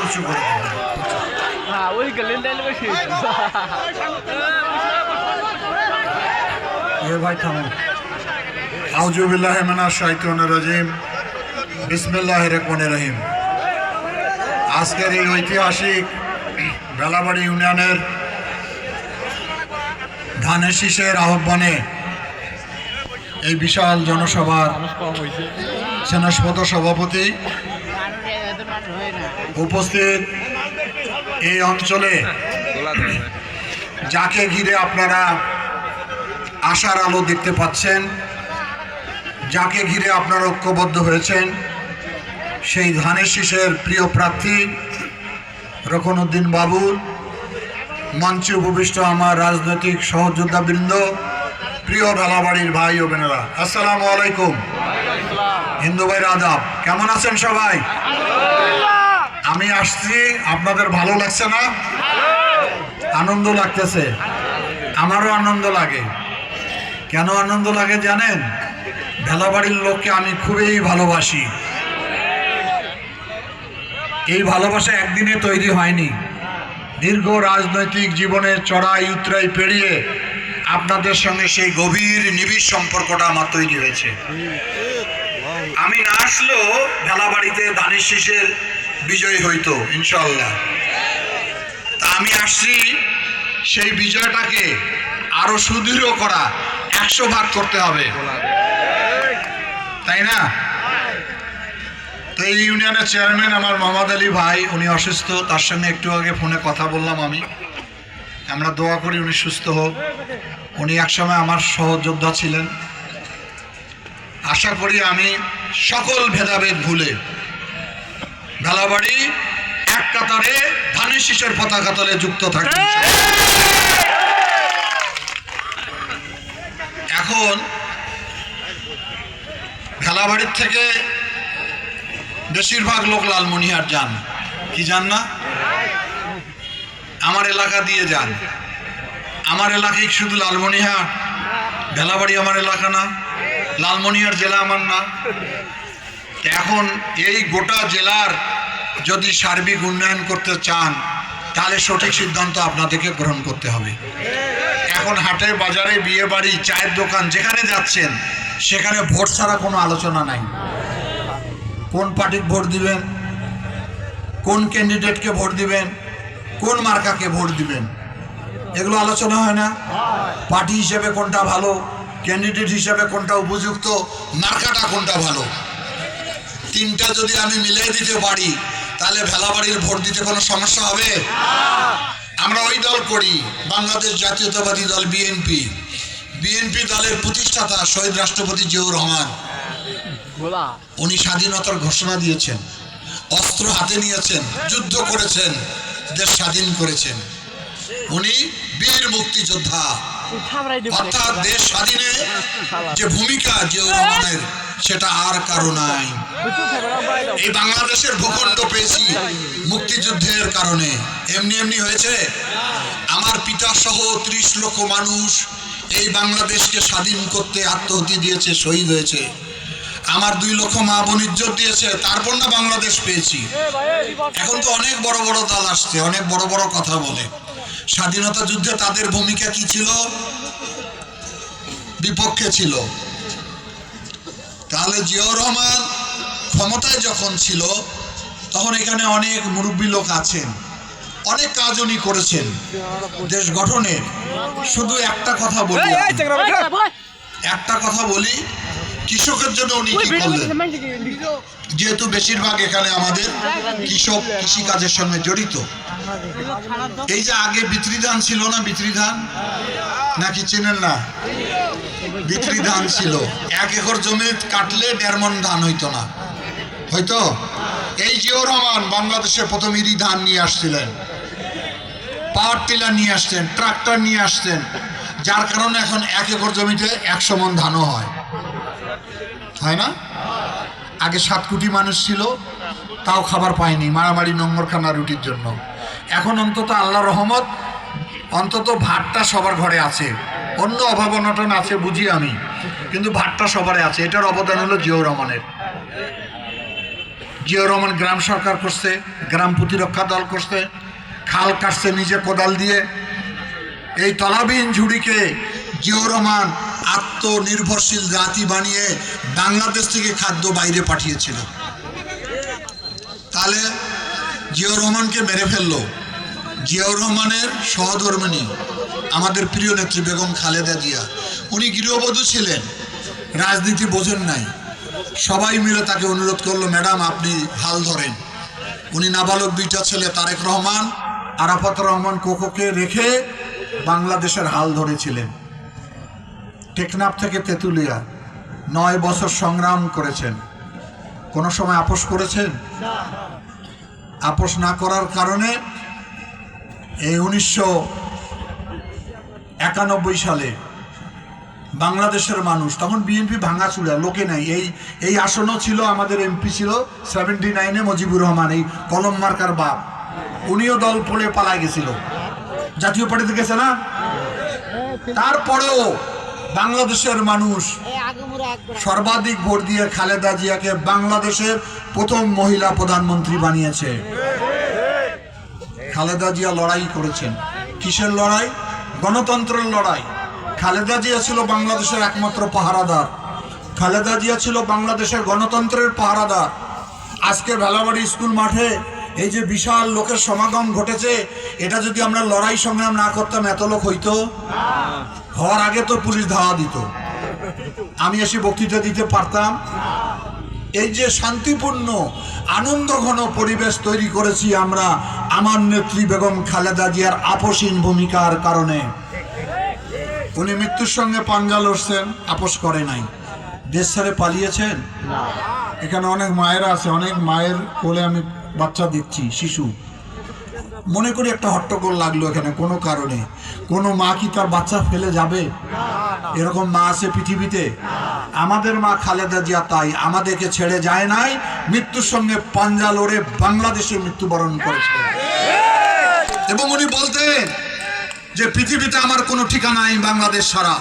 উঁচু করে দেবেন। ভাই থামেন। আউযু বিল্লাহি মিনাশ শাইতানির রাজিম। বিসমিল্লাহির রহমানির রহিম। আজকের এই ঐতিহাসিক বেলাবাড়ি ইউনিয়নের ধানের শীষের আহ্বানে এই বিশাল জনসভার সেনাসপদ সভাপতি উপস্থিত এই অঞ্চলে যাকে ঘিরে আপনারা আশার আলো দেখতে পাচ্ছেন, যাকে ঘিরে আপনারা ঐক্যবদ্ধ হয়েছেন, সেই ধানের শীষের প্রিয় প্রার্থী রকনউদ্দিন বাবুল, মঞ্চে উপবিষ্ট আমার রাজনৈতিক সহযোদ্ধাবৃন্দ, প্রিয় বেলাবাড়ির ভাই ও বোনেরা, আসসালামু আলাইকুম। হিন্দু ভাইরা আদাব, কেমন আছেন সবাই? আমি আসছি, আপনাদের ভালো লাগছে না? আনন্দ লাগতেছে? আমারও আনন্দ লাগে। কেন আনন্দ লাগে জানেন? বেলাবাড়ির লোককে আমি খুবই ভালোবাসি। এই ভালোবাসা একদিনে তৈরি হয়নি, দীর্ঘ রাজনৈতিক জীবনের চড়াই উতরাই পেরিয়ে আপনাদের সঙ্গে সেই গভীর নিবিড় সম্পর্কটা আমার তৈরি হয়েছে। আমি না আসলেও বেলাবাড়িতে ধানের শীষের বিজয় হইতো ইনশাআল্লাহ। তা আমি আসছি সেই বিজয়টাকে আরো সুদৃঢ় করা, 100 ভাগ করতে হবে, তাই না? তো এই ইউনিয়নের চেয়ারম্যান আমার মোহাম্মদ আলী ভাই, উনি অসুস্থ, তার সঙ্গে একটু আগে ফোনে কথা বললাম আমি। আমরা দোয়া করি উনি সুস্থ হোক। উনি একসময় আমার সহযোদ্ধা ছিলেন। আশা করি আমি সকল ভেদাভেদ ভুলে বেলাবাড়ি এক কাতারে ধানের শীষের পতাকা তলে যুক্ত থাকবে। এখন বেলাবাড়ির থেকে বেশিরভাগ লোক লালমনিরহাট যান, কি যান না? আমার এলাকা দিয়ে যান। আমার এলাকায় শুধু লালমনিরহাট, বেলাবাড়ি আমার এলাকা না, লালমনিরহাট জেলা আমার না। এখন এই গোটা জেলার যদি সার্বিক উন্নয়ন করতে চান, তাহলে সঠিক সিদ্ধান্ত আপনাদেরকে গ্রহণ করতে হবে। এখন হাটে বাজারে, বিয়ে বাড়ি, চায়ের দোকান, যেখানে যাচ্ছেন সেখানে ভোট ছাড়া কোনো আলোচনা নাই। কোন পার্টিকে ভোট দিবেন, কোন ক্যান্ডিডেটকে ভোট দিবেন, কোন মার্কাকে ভোট দিবেন, এগুলো আলোচনা হয় না। পার্টি হিসেবে কোনটা ভালো, ক্যান্ডিডেট হিসেবে কোনটা উপযুক্ত, মার্কাটা কোনটা ভালো, তিনটা যদি আমি মিলিয়ে দিতে পারি তাহলে বেলাবাড়ির ভোট দিতে কোনো সমস্যা হবে? আমরা ওই দল করি, বাংলাদেশ জাতীয়তাবাদী দল, বিএনপি। বিএনপি দলের প্রতিষ্ঠাতা শহীদ রাষ্ট্রপতি জিয়াউর রহমান, উনি স্বাধীনতার ঘোষণা দিয়েছেন, অস্ত্র হাতে নিয়েছেন, যুদ্ধ করেছেন, দেশ স্বাধীন করেছেন। উনি বীর মুক্তিযোদ্ধা। অর্থাৎ দেশ স্বাধীনে যে ভূমিকা জিয়াউর রহমানের, সেটা আর কারো নাই। এই বাংলাদেশের ভূখণ্ড পেয়েছি মুক্তিযুদ্ধের কারণে, এমনি এমনি হয়েছে? আমার পিতা সহ 30 লক্ষ মানুষ এই বাংলাদেশকে স্বাধীন করতে আত্মাহুতি দিয়েছে, শহীদ হয়েছে। আমার 2 লক্ষ মা বোন ইজ্জত দিয়েছে, তারপর না বাংলাদেশ পেয়েছি। এখন তো অনেক বড় বড় দল আসছে, অনেক বড় বড় কথা বলে। স্বাধীনতা যুদ্ধে তাদের ভূমিকা কি ছিল? বিপক্ষে ছিল। তাহলে জিয়াউর রহমান ক্ষমতায় যখন ছিল, তখন এখানে অনেক মুরব্বী লোক আছেন, অনেক কাজ উনি করেছেন দেশ গঠনের। শুধু একটা কথা বলি, কৃষকের জন্য উনি কি করলেন? যেহেতু বেশিরভাগ এখানে আমাদের কৃষক কৃষিকাজের সঙ্গে জড়িত। এই যে আগে বিত্রি ধান ছিল না, বিত্রি ধান নাকি চেনেন না? বিত্রি ধান ছিল, 1 একর জমি কাটলে 1.5 মণ ধান হইতো না, হয়তো? এই জিয়াউর রহমান বাংলাদেশে প্রথম ইরি ধান নিয়ে আসছিলেন, পাওয়ার টিলার নিয়ে আসতেন, ট্রাক্টর নিয়ে আসতেন, যার কারণে এখন 1 একর জমিতে 100 মণ ধানও হয় না? আগে 7 কোটি মানুষ ছিল, তাও খাবার পায়নি, মারামারি নোংরখানা রুটির জন্য। এখন অন্তত আল্লাহ রহমত, অন্তত ভাতটা সবার ঘরে আছে। অন্য অভাব অনটন আছে বুঝি আমি, কিন্তু ভাতটা সবারই আছে। এটার অবদান হলো জিয়াউর রহমানের। জিয়াউর রহমান গ্রাম সরকার করছে, গ্রাম প্রতিরক্ষা দল করছে, খাল কাটছে নিজে কোদাল দিয়ে। এই তলাবিহীন ঝুড়িকে জিয়াউর রহমান আত্মনির্ভরশীল জাতি বানিয়ে বাংলাদেশ থেকে খাদ্য বাইরে পাঠিয়েছিল। তাহলে জিয়াউর রহমানকে মেরে ফেললো জিয়াউর রহমানের সহধর্মিণী আমাদের প্রিয় নেত্রী বেগম খালেদা জিয়া। উনি গৃহবধূ ছিলেন, রাজনীতি বোঝেন নাই। সবাই মিলে তাকে অনুরোধ করলো, ম্যাডাম আপনি হাল ধরেন। উনি নাবালক দুইটা ছেলে তারেক রহমান, আরাফাত রহমান কোকোকে রেখে বাংলাদেশের হাল ধরেছিলেন। টেকনাফ থেকে তেঁতুলিয়া 9 বছর সংগ্রাম করেছেন। কোনো সময় আপোষ করেছেন? আপোষ না করার কারণে এই 1991 সালে বাংলাদেশের মানুষ, তখন বিএনপি ভাঙাচুরা, লোকে নাই। এই আসনও ছিল, আমাদের এমপি ছিল 79-এ মুজিবুর রহমান, এই কলম মার্কার বাপ। উনিও দল পড়ে পালায় গেছিল, জাতীয় পার্টিতে গেছে না। তারপরেও বাংলাদেশের মানুষ সর্বাধিক ভোট দিয়ে খালেদা জিয়াকে বাংলাদেশের প্রথম মহিলা প্রধানমন্ত্রী বানিয়েছে। খালেদা জিয়া লড়াই করেছেন। কিসের লড়াই? গণতন্ত্রের লড়াই। খালেদা জিয়া ছিল বাংলাদেশের একমাত্র পাহারাদার। খালেদা জিয়া ছিল বাংলাদেশের গণতন্ত্রের পাহারাদার। আজকে ভেলাবাড়ি স্কুল মাঠে এই যে বিশাল লোকের সমাগম ঘটেছে, এটা যদি আমরা লড়াই সংগ্রাম না করতাম এত লোক হইতো? হওয়ার আগে তো পুলিশ ধাওয়া দিত, আমি এসে বক্তৃতা দিতে পারতাম? এই যে শান্তিপূর্ণ আনন্দ ঘন পরিবেশ তৈরি করেছি আমরা আমার নেত্রী বেগম খালেদা জিয়ার আপোষহীন ভূমিকার কারণে। উনি মৃত্যুর সঙ্গে পাঞ্জা লড়ছেন, আপোষ করে নাই। দেশ ছেড়ে পালিয়েছেন। এখানে অনেক মায়েরা আছে, অনেক মায়ের কোলে আমি বাচ্চা দিচ্ছি, শিশু। মনে করি একটা হট্টগোল লাগলো এখানে কোনো কারণে। কোনো মা কি তার বাচ্চা ফেলে যাবে? এরকম মা আছে পৃথিবীতে? আমাদের মা খালেদা জিয়া তাই আমাদেরকে ছেড়ে যায় নাই, মৃত্যুর সঙ্গে পাঞ্জা লড়ে বাংলাদেশে মৃত্যুবরণ করেছে। এবং উনি বলতেন যে পৃথিবীতে আমার কোনো ঠিকানা নাই বাংলাদেশ ছাড়া।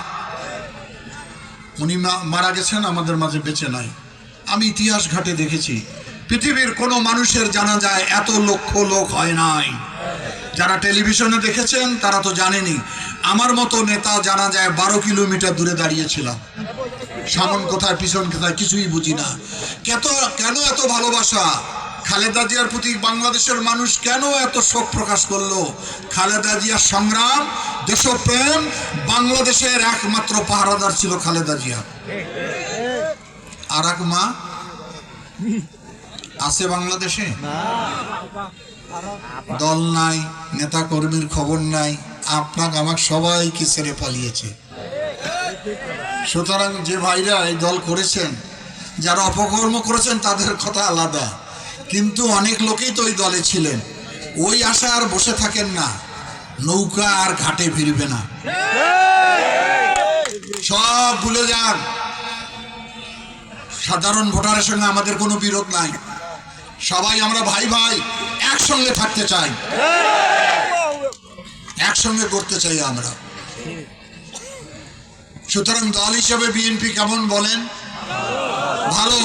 উনি মারা গেছেন, আমাদের মাঝে বেঁচে নাই। আমি ইতিহাস ঘাটে দেখেছি পৃথিবীর কোনো মানুষের জানাজায় এত লক্ষ লোক হয় নাই। যারা টেলিভিশনে দেখেছেন তারা তো জানেনি। আমার মতো নেতা জানাজায় 12 কিলোমিটার দূরে দাঁড়িয়েছিলাম। সামন কোথায় পিছন কোথায় কিছুই বুঝি না। কেন এত ভালোবাসা খালেদা জিয়ার প্রতি? বাংলাদেশের মানুষ কেন এত শোক প্রকাশ করলো? খালেদা জিয়ার সংগ্রাম, দেশপ্রেম। বাংলাদেশের একমাত্র পাহারাদার ছিল খালেদা জিয়া। আর এক মা আছে বাংলাদেশে? দল নাই, নেতা কর্মীর খবর নাই, আপনাকে আমাকে সবাইকে ছেড়ে পালিয়েছে। সুতরাং যে ভাইরা এই দল করেছেন, যারা অপকর্ম করেছেন তাদের কথা আলাদা, কিন্তু অনেক লোকেই তো ওই দলে ছিলেন। ওই আশা আর বসে থাকেন না, নৌকা আর ঘাটে ফিরবে না, সব ভুলে যান। সাধারণ ভোটারের সঙ্গে আমাদের কোনো বিরোধ নাই, সবাই আমরা ভাই ভাই একসঙ্গে থাকতে চাই, একসঙ্গে করতে চাই আমরা। সুতরাং দল হিসেবে বিএনপি কেমন বলেন? ভালো।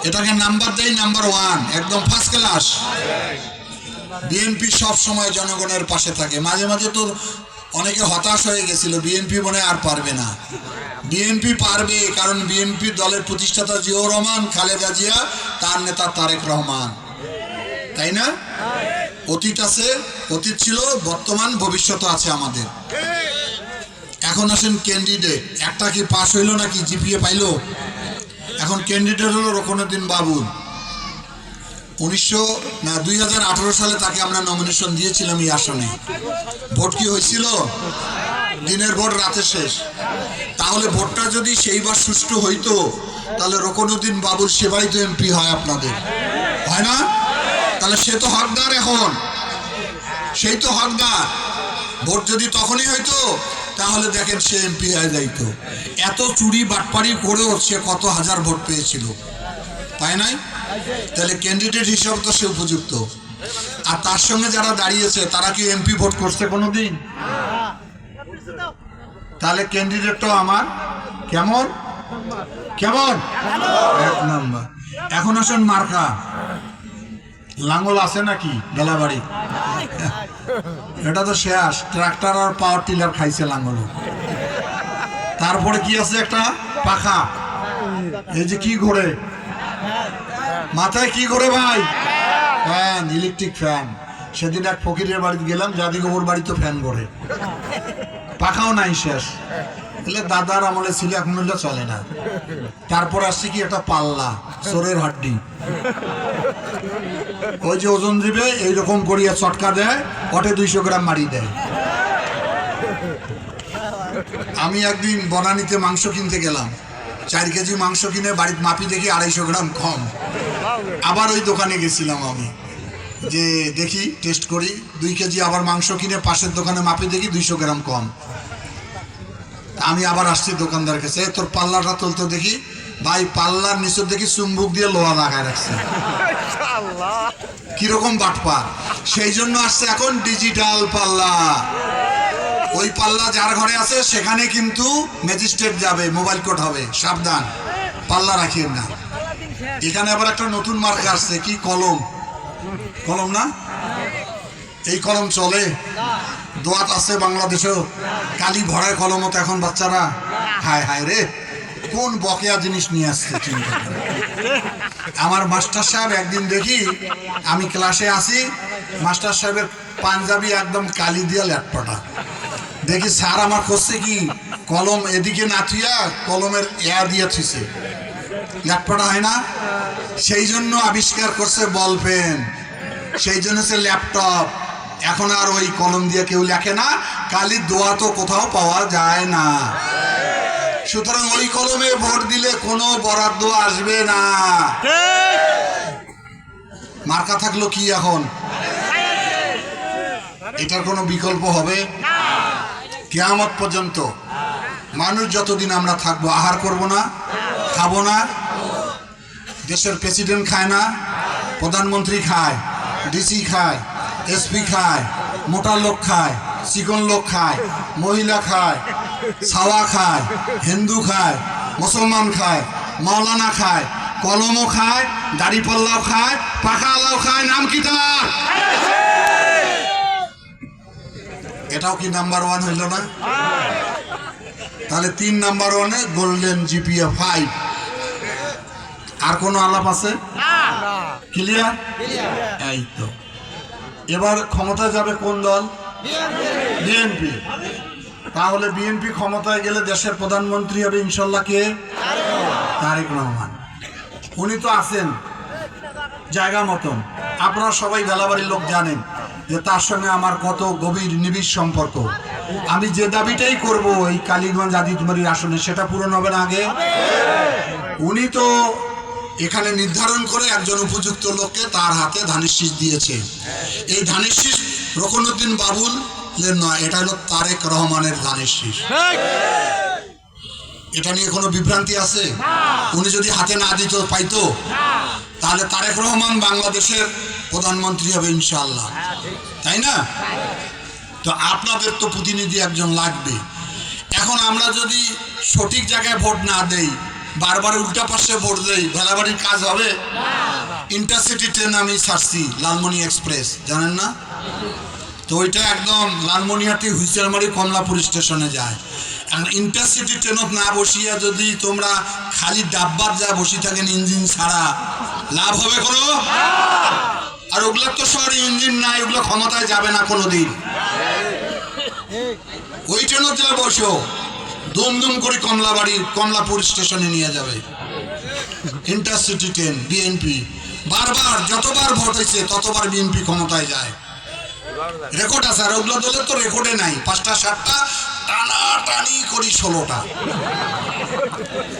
এটাকে নাম্বার দেই নাম্বার 1, একদম ফার্স্ট ক্লাস। বিএনপি সব সময় জনগণের পাশে থাকে। মাঝে মাঝে তো অনেকে হতাশ হয়ে গেছিল, বিএনপি মনে আর পারবে না। বিএনপি পারবে, কারণ বিএনপি দলের প্রতিষ্ঠাতা জিয়াউর রহমান, খালেদা জিয়া, তার নেতা তারেক রহমান, তাই না? অতীত আছে, অতীত ছিল, বর্তমান, ভবিষ্যৎ আছে আমাদের। এখন আসেন ক্যান্ডিডেট। একটা কি পাস হইল নাকি জিপিএ পাইলো? এখন ক্যান্ডিডেট হলো রকনুদ্দিন বাবুল। 2018 সালে তাকে আমরা নমিনেশন দিয়েছিলাম এই আসনে। ভোট কি হয়েছিল? দিনের ভোট রাতে শেষ। তাহলে ভোটটা যদি সেইবার সুষ্ঠু হইতো, তাহলে রকনুদ্দিন বাবুল সেবাই তো এমপি হয় আপনাদের, হয় না? তাহলে সে তো হকদার, এখন সেই তো হকদার। ভোট যদি তখনই হইতো তাহলে দেখেন সে এমপি হয়ে যাইতো। এত চুরি বাটপাড়ি করেও সে কত হাজার ভোট পেয়েছিল, তাই নাই? তাহলে ক্যান্ডিডেট হিসাবে তো সে উপযুক্ত। আর তার সঙ্গে যারা দাঁড়িয়েছে তারা কি এমপি ভোট করছে কোনোদিন? তাহলে ক্যান্ডিডেটটাও আমার কেমন কেমন এক নাম্বার। এখন আসেন মার্কা। লাঙ্গল আছে নাকি বেলাবাড়ি? এটা তো শেষ, ট্রাক্টর আর পাওয়ার টিলার খাইছে লাঙ্গল। তারপরে কি আছে? একটা পাখা, এই যে কি ঘোরে মাথায়, কি ঘোরে ভাই? Fan, electric fan. সেদিন এক ফকিরের বাড়িতে গেলাম, জাদিগোবর বাড়ি তো ফ্যান ঘোরে, পাখাও নাই, শেষ। এলে দাদার আমলে ছিল, এখন হলে চলে না। তারপর আসছে কি? একটা পাল্লা, চোরের হাড্ডি, ওই যে ওজন দিবে এইরকম করিয়া চটকা দেয়, ওটে 200 গ্রাম মারি দেয়। আমি একদিন বনানীতে মাংস কিনতে গেলাম, 4 কেজি মাংস কিনে বাড়িতে মাপি দেখি 250 গ্রাম কম। আবার ওই দোকানে গেছিলাম আমি, যে দেখি টেস্ট করি, 2 কেজি আবার মাংস কিনে পাশের দোকানে মাপি দেখি 200 গ্রাম কম। আমি আবার আসছি দোকানদার কাছে, তোর পাল্লাটা তুলতে দেখি, ভাই পাল্লার নিচে দেখি চুম্বুক দিয়ে লোহা লাগায় রাখছে। কিরকম বাটপা! সেই জন্য আসছে এখন ডিজিটাল পাল্লা। ওই পাল্লা যার ঘরে আছে সেখানে কিন্তু ম্যাজিস্ট্রেট যাবে, মোবাইল কোর্ট হবে, সাবধান, পাল্লা রাখিয়েন না। এখানে আবার একটা নতুন মার্কা আসছে, কি? কলম। কলম না? এই কলম চলে? দোয়াত আছে বাংলাদেশেও, কালি ভরায় কলমত এখন বাচ্চারা। হায় হায় রে, কোন বকেয়া জিনিস নিয়ে আসছে চিন্তা করে। আমার মাস্টার সাহেব একদিন দেখি, আমি ক্লাসে আসি, মাস্টার সাহেবের পাঞ্জাবি একদম কালি দিয়া ল্যাটপাটা। দেখি স্যার আমার করছে কি, কলম এদিকে না থুইয়া কলমের দিয়ে থুইছে, ল্যাটপাটা হয় না? সেই জন্য আবিষ্কার করছে বল পেন, সেই জন্য সে ল্যাপটপ। এখন আর ওই কলম দিয়ে কেউ লেখে না, কালির দোয়া তো কোথাও পাওয়া যায় না। সুতরাং ওই কলমে ভোট দিলে কোনো বরাদ্দ আসবে না। মার্কা থাকলো কি এখন? এটার কোনো বিকল্প হবে? কিয়ামত পর্যন্ত মানুষ যতদিন আমরা থাকবো আহার করব না, খাবো না। দেশের প্রেসিডেন্ট খায় না, প্রধানমন্ত্রী খায়, ডিসি খায়, এসপি খায়, মোটা লোক খায়, চিকন লোক খায়, মহিলা খায়, ছাওয়া খায়, হিন্দু খায়, মুসলমান খায়, মাওলানা খায়, কলমও খায়, দাড়িপাল্লাও খায়, পাখাওয়ালাও খায়। নাম কি তার? এটাও কি নাম্বার 1 হইল না? তাহলে 3 নাম্বার 1-এ গোল্ডেন জিপিএ 5। আর কোনো আলাপ আছে? ক্লিয়ার? এই তো। এবার ক্ষমতায় যাবে কোন দল? বিএনপি। তাহলে বিএনপি ক্ষমতায় গেলে দেশের প্রধানমন্ত্রী হবে ইনশাল্লাহ কে? তারেক রহমান। উনি তো আছেন জায়গা মতন। আপনারা সবাই বেলাবাড়ির লোক জানেন যে তার সঙ্গে আমার কত গভীর নিবিড় সম্পর্ক। আমি যে দাবিটাই করব এই কালীগঞ্জ আদিতবাড়ির আসনে, সেটা পূরণ হবে না আগে? উনি তো এখানে নির্ধারণ করে একজন উপযুক্ত লোককে তার হাতে ধানের শীষ দিয়েছে। এই ধানের শীষ রকনউদ্দিন বাবুল নয়, এটা হলো তারেক রহমানের ধানের শীষ। এটা নিয়ে কোনো বিভ্রান্তি আছে? উনি যদি হাতে না দিত পাইতো, তাহলে তারেক রহমান বাংলাদেশের প্রধানমন্ত্রী হবে ইনশাআল্লাহ, তাই না? তো আপনাদের তো প্রতিনিধি একজন লাগবে। এখন আমরা যদি সঠিক জায়গায় ভোট না দেই, বারবার উল্টা পাশে ভোট দেই, বেলাবাড়ির কাজ হবে? ইন্টারসিটি ট্রেন আমি ছাড়ছি, লালমনি এক্সপ্রেস, জানেন না? তো ওইটা একদম লালমনিহাটি হুইসেলমারি কমলাপুর স্টেশনে যায়। এখন ইন্টারসিটি ট্রেনত না বসিয়া যদি তোমরা খালি ডাব্বার যা বসি থাকেন ইঞ্জিন ছাড়া, লাভ হবে কোনো? আর ওগুলোর তো শহরে ইঞ্জিন নাই, ওগুলো ক্ষমতায় যাবে না কোনোদিন। ওই ট্রেনত যা বসো, দুম দুম করে কমলাপুর স্টেশনে নিয়ে যাবে। ইন্টারসিটি ট্রেন বিএনপি, বারবার যতবার ভোট হয়েছে ততবার বিএনপি ক্ষমতায় যায়। রেকর্ড আছে। আর ওগুলো দলের তো রেকর্ডে নাই, 5টা 7টা টানা টানি করি 16টা।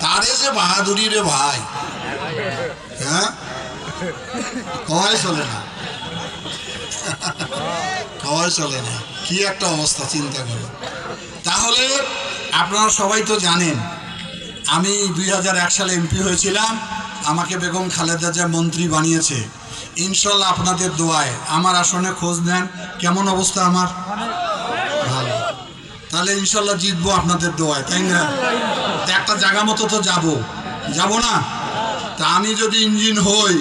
তারে যে বাহাদুরি রে ভাই, হ্যাঁ, কয় চলে না, কয় চলে না। কি একটা অবস্থা চিন্তা করো। তাহলে আপনারা সবাই তো জানেন আমি 2001 সালে এমপি হয়েছিলাম, আমাকে বেগম খালেদা জিয়া মন্ত্রী বানিয়েছে। ইনশাল্লাহ আপনাদের দোয়ায় আমার আসনে খোঁজ নেন, কেমন অবস্থা আমার? ভালো। তাহলে ইনশাল্লাহ জিতবো আপনাদের দোয়ায়, তাই না? একটা জায়গা মতো তো যাব না? তা আমি যদি ইঞ্জিন হই,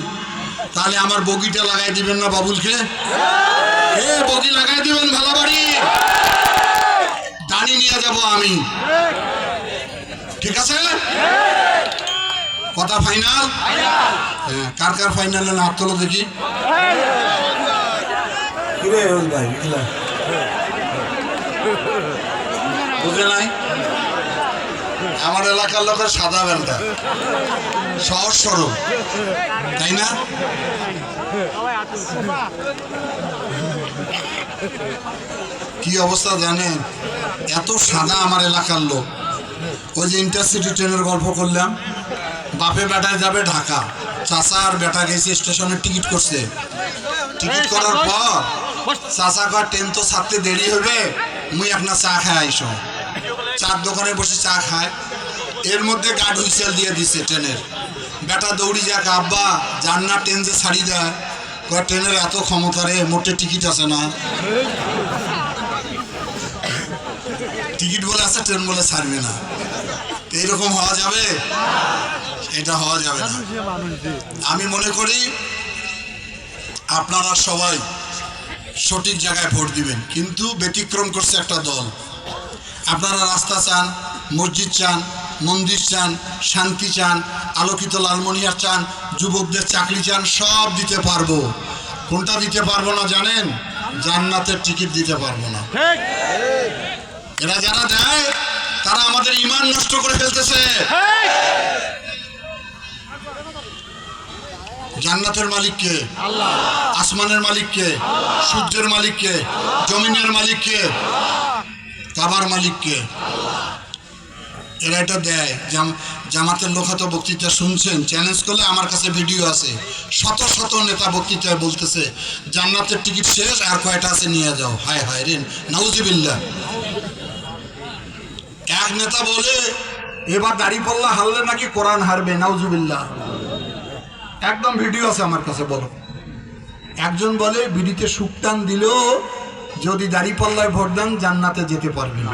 তাহলে আমার বগিটা লাগাই দিবেন না বাবুলকে? এ বগি লাগাই দিবেন ভেলাবাড়ি, ডানি নিয়ে যাব আমি, ঠিক আছে? কথা ফাইনাল? হ্যাঁ, কার কার ফাইনাল না হাত তোলো দেখি। বুঝে নাই? আমার এলাকার লোকের সাদা বেলটা সহজ সরল, তাই না? কি অবস্থা জানেন? এত সাদা আমার এলাকার লোক। ওই যে ইন্টারসিটি ট্রেনের গল্প করলাম, বাপে বেটায় যাবে ঢাকা, চাচা আর বেটা গেছে স্টেশনে টিকিট করছে। টিকিট করার পর চাচা কয় ট্রেন তো ছাড়তে দেরি হবে, মুই একটা চা খাই আইসো। চার দোকানে বসে চা খায়, এর মধ্যে গার্ড হুইসেল দিয়ে দিছে ট্রেনের। বেটা দৌড়ি যাক, আব্বা যার না ট্রেন যে ছাড়ি দেয়। কয় ট্রেনের এত ক্ষমতা রে, মোটে টিকিট আছে না। টিকিট বলে আছে, ট্রেন বলে ছাড়বে না। এইরকম হওয়া যাবে? এটা হওয়া যাবে না। আমি মনে করি আপনারা সবাই সঠিক জায়গায় ভোট দিবেন, কিন্তু ব্যতিক্রম করছে একটা দল। আপনারা রাস্তা চান, মসজিদ চান, মন্দির চান, শান্তি চান, আলোকিত লালমনিরহাট চান, যুবকদের চাকরি চান, সব দিতে পারবো। কোনটা দিতে পারবো না জানেন? জান্নাতের টিকিট দিতে পারবো না। এরা যারা দেয় তারা আমাদের ঈমান নষ্ট করে ফেলতেছে। জান্নাতের মালিক কে? আল্লাহ। আসমানের মালিক কে? সূর্যের মালিক কে? জমিনের মালিক কে? কাবার মালিক কে? এরা এটা দেয়। জামাতের লোক হয়তো বক্তৃতা শুনছেন, চ্যালেঞ্জ করলে আমার কাছে ভিডিও আছে। শত শত নেতা বক্তৃতায় বলতেছে জান্নাতের টিকিট শেষ, আর কয়টা আছে নিয়ে যাও। হায় হায় রে, নাউজুবিল্লাহ। এক নেতা বলে এবার দাঁড়িপাল্লা হারলে নাকি কোরআন হারবে, নাউজুবিল্লাহ। একদম ভিডিও আছে আমার কাছে। বলো, একজন বলে বিড়িতে সুকটান দিলেও যদি দাঁড়িপাল্লায় ভোট দেন জান্নাতে যেতে পারবে না।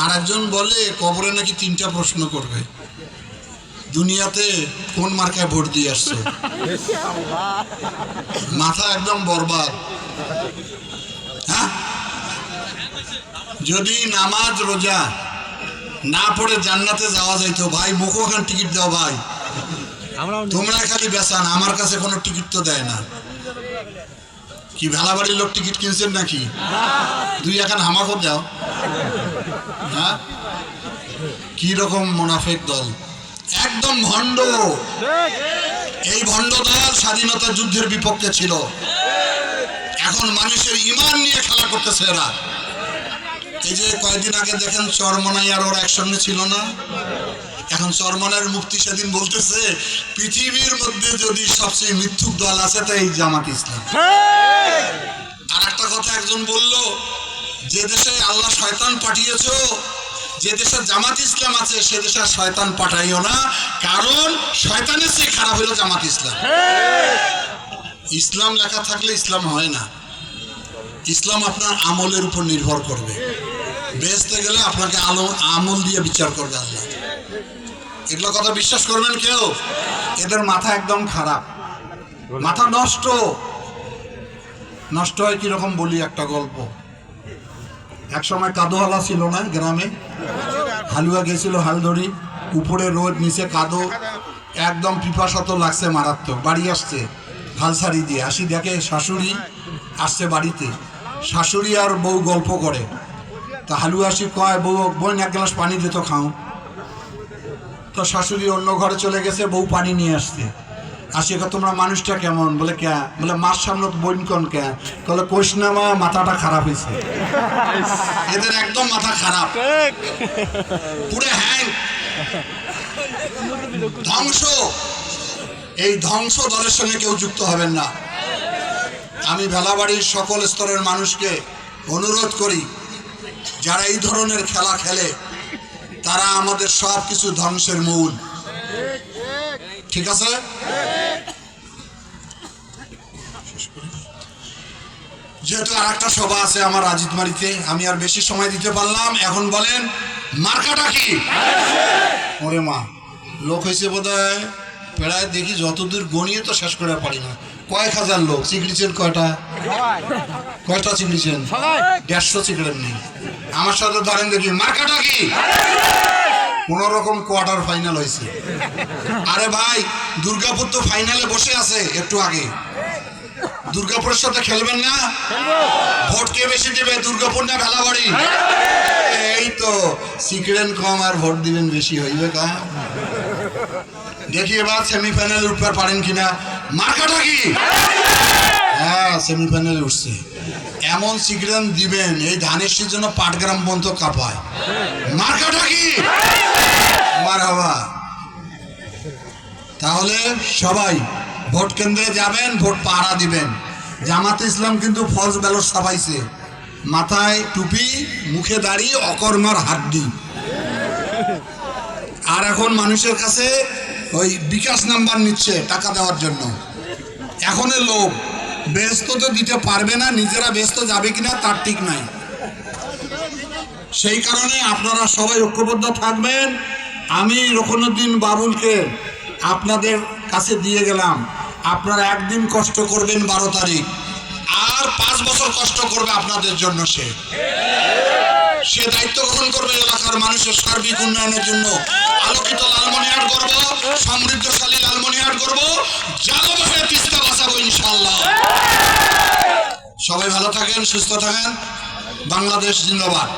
আর একজন বলে কবরে নাকি 3টা প্রশ্ন করবে, দুনিয়াতে কোন মার্কায় ভোট দিয়ে আসছো। মাথা একদম বরবাদ। হ্যাঁ, যদি নামাজ রোজা না পড়ে জান্নাতে যাওয়া যাইতো, ভাই মুখোখান টিকিট দাও ভাই। তোমরা খালি বেচান, আমার কাছে কোনো টিকিট তো দেয় না। কি ভেলাবাড়ির লোক টিকিট কিনছেন নাকি? 2 হামাকো দাও। হ্যাঁ, কি রকম মুনাফিক দল, একদম ভণ্ড। এই ভণ্ড দল স্বাধীনতা যুদ্ধের বিপক্ষে ছিল, এখন মানুষের ঈমান নিয়ে খেলা করতেছে এরা। এই যে কয়েকদিন আগে দেখেন চরমনাই আর ওরা একসঙ্গে ছিল না? এখন চরমনার মুফতি সেদিন বলতেছে পৃথিবীর মধ্যে যদি সবচেয়ে মিথ্যুক দল আছে তা এই জামাত ইসলাম। আর একটা কথা একজন বলল, যে দেশে আল্লাহ শয়তান পাঠিয়েছো, যে দেশে জামাত ইসলাম আছে সে দেশে শয়তান পাঠাইও না, কারণ শয়তানের চেয়ে খারাপ হলো জামাত ইসলাম। ইসলাম লেখা থাকলে ইসলাম হয় না। ইসলাম আপনার আমলের উপর নির্ভর করবে। বেহেশতে গেলে আপনাকে আমল দিয়ে বিচার করবে আল্লাহ। এগুলো কথা বিশ্বাস করবেন কেউ? এদের মাথা একদম খারাপ, মাথা নষ্ট। নষ্ট হয় কিরকম বলি একটা গল্প। এক সময় কাদোহালা ছিল না গ্রামে, হালুয়া গেছিল হালধরি, উপরে রোদ নিচে কাদো, একদম পিপাসাতো লাগছে মারাত্মক। বাড়ি আসছে হালসারি দিয়ে, আসি দেখে শাশুড়ি আসছে বাড়িতে। শাশুড়ি আর বউ গল্প করে, তা হালুয়া আসি কয় বউ বোন 1 গ্লাস পানি দিত খাও। তো শাশুড়ি অন্য ঘরে চলে গেছে, বউ পানি নিয়ে আসছে। আসি তোমরা মানুষটা কেমন? বলে কে? বলে মার সামনে বোন কন কে? বলে কোষ না মা, মাথাটা খারাপ হয়েছে। এদের একদম মাথা খারাপ, পুরো হ্যাং, ধ্বংস। এই ধ্বংস দলের সঙ্গে কেউ যুক্ত হবেন না। আমি ভেলাবাড়ির সকল স্তরের মানুষকে অনুরোধ করি, যারা এই ধরনের খেলা খেলে তারা আমাদের সব কিছু ধ্বংসের মূল। ঠিক আছে? যেহেতু আর একটা সভা আছে আমার রাজিতমারিতে, আমি আর বেশি সময় দিতে পারলাম। এখন বলেন মার্কাটা কি? ওরে মা, লোক হয়েছে বোধহয় প্রায় দেখি যতদূর গণিয়ে তো শেষ করে পারি না। কয়েক হাজার লোক চিকড়িছেন, কয়টা চিকড়িছেন? 150 চিকড়েন নেই। আমার সাথে ধরেন দেখি মার্কাটা কি কোন রকম কোয়ার্টার ফাইনাল হয়েছে। আরে ভাই দুর্গাপুর তো ফাইনালে বসে আছে একটু আগে। দুর্গাপুরের সাথে খেলবেন না? ভোট কে বেশি দেবে, দুর্গাপুর না ভেলাবাড়ি? এই তো সিক্রেট কম আর ভোট দিবেন বেশি, হইবে কা? দেখি এবার সেমিফাইনালে উঠতে পারেন কিনা। মার্কাটা কি? হ্যাঁ সেমিফাইনালে উঠছে। এমন সিক্রেট দিবেন এই ধানের জন্য পাটগ্রাম পর্যন্ত কাঁপায়। মার্কাটা কি? মারহাবা। তাহলে সবাই ভোট কেন্দ্রে যাবেন, ভোট পাহারা দিবেন। জামাতে ইসলাম কিন্তু ফলস ব্যালট ছাপাইছে, মাথায় টুপি, মুখে দাড়ি, অকর্মার হাড্ডি। আর এখন মানুষের কাছে ওই বিকাশ নাম্বার নিচ্ছে টাকা দেওয়ার জন্য। এখন লোক ব্যস্ত তো দিতে পারবে না, নিজেরা ব্যস্ত যাবে কিনা তার ঠিক নাই। সেই কারণে আপনারা সবাই ঐক্যবদ্ধ থাকবেন। আমি রকনুদ্দিন বাবুলকে আপনাদের কাছে দিয়ে গেলাম, আপনারা একদিন কষ্ট করবেন 12 তারিখ, আর 5 বছর কষ্ট করবে আপনাদের জন্য। সে দায়িত্ব গ্রহণ করবে এলাকার মানুষের সার্বিক উন্নয়নের জন্য। আলোকিত লালমনিরহাট করব, সমৃদ্ধশালী লালমনিরহাট করব, জাগবহে তিস্তা বাঁচাবো ইনশাআল্লাহ। সবাই ভালো থাকেন, সুস্থ থাকেন। বাংলাদেশ জিন্দাবাদ।